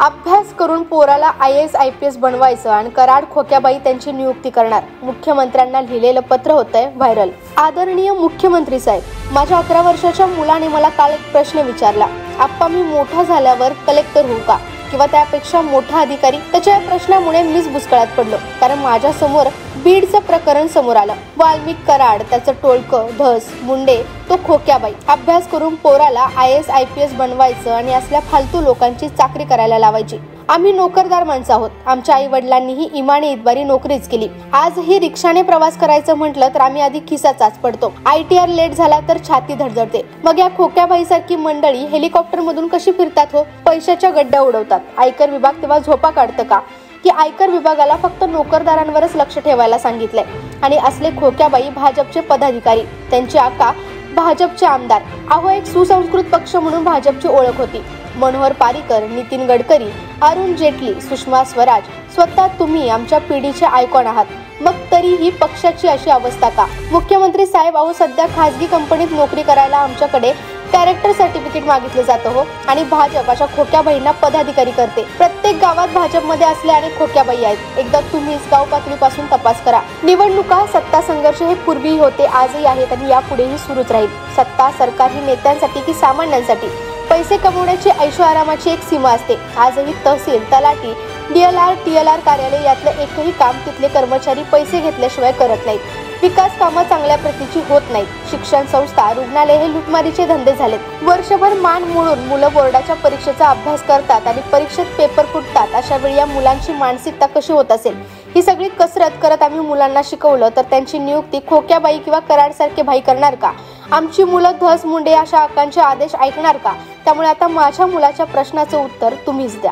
अभ्यास करून पोराला IAS IPS बनवायचं आणि कराड खोक्याबाई त्यांची नियुक्ती करणार. मुख्यमंत्र्यांना लिहिलेलं पत्र होतंय व्हायरल. आदरणीय मुख्यमंत्री साहेब, माझ्या 11 वर्षाच्या मुलाने मला काल एक प्रश्न विचारला. आप्पा, मी मोठा झाल्यावर कलेक्टर होऊ का किंवा त्यापेक्षा मोठा अधिकारी? त्याच्या प्रश्नामुळे मीच बुचकळ्यात पडलो, कारण माझ्या समोर बीडचं प्रकरण समोर आलं. वाल्मिक कराड, त्याचं टोळकं, धस, मुंडे, तो खोक्याबाई. अभ्यास करून पोराला IAS IPS बनवायचं आणि असल्या फालतू लोकांची चाकरी करायला लावायची. आम्ही नोकरदार माणसं आहोत. आमच्या आई वडिलांनीही इमानी इतबारी नोकरीच केली. आजही रिक्षाने प्रवास करायचं म्हटलं तर आम्ही आधी खिसा चाच पडतो. ITR लेट झाला तर छाती धडधडते. मग या खोक्याबाई सारखी मंडळी हेलिकॉप्टर मधून कशी फिरतात हो? पैशाच्या गड्ड्या उडवतात. आयकर विभाग तेव्हा झोपा काढतं का की आयकर विभागाला फक्त नोकरदारांवरच लक्ष ठेवायला सांगितलंय? आणि असले खोक्याबाई भाजपचे पदाधिकारी, त्यांची आका भाजपचे आमदार. अहो, एक सुसंस्कृत पक्ष म्हणून भाजपची ओळख होती. मनोहर पारीकर, नितीन गडकरी, अरुण जेटली, सुषमा स्वराज, स्वतः तुम्ही आमच्या पिढीचे आयकॉन आहात. मग तरीही पक्षाची अशी अवस्था का? मुख्यमंत्री साहेब, अहो सध्या खासगी कंपनीत नोकरी करायला आमच्याकडे कॅरेक्टर सर्टिफिकेट मागितलं जातं हो, आणि भाजप अशा खोक्याबाईंना पदाधिकारी करते. प्रत्येक गावात भाजपमध्ये असले अनेक खोक्याबाई आहेत. एकदा तुम्हीच गाव पातळीपासून तपास करा. निवडणुका, सत्ता संघर्ष हे पूर्वीही होते, आजही आहेत आणि यापुढेही सुरूच राहील. सत्ता सरकार ही नेत्यांसाठी की सामान्यांसाठी? पैसे कमवण्याची ऐशोआरामाची एक सीमा असते. आजही तहसील, तलाठी, DLR, TLR कार्यालय यातलं एकही काम तिथले कर्मचारी पैसे घेतल्याशिवाय करत नाहीत. विकास कामं चांगल्या प्रतीची होत नाहीत. शिक्षण संस्था, रुग्णालय हे लुटमारीचे धंदे झालेत. वर्षभर मान मोडून मुलं बोर्डाच्या परीक्षेचा अभ्यास करतात आणि परीक्षेत पेपर फुटतात. अशा वेळी या मुलांची मानसिकता कशी होत असेल? ही सगळी कसरत करत आम्ही मुलांना शिकवलं तर त्यांची नियुक्ती खोक्याबाई किंवा कराड सारखे भाई करणार का? आमची मुलं धस, मुंडे अशा आकांचे आदेश ऐकणार का? त्यामुळे आता माझ्या मुलाच्या प्रश्नाचं उत्तर तुम्हीच द्या.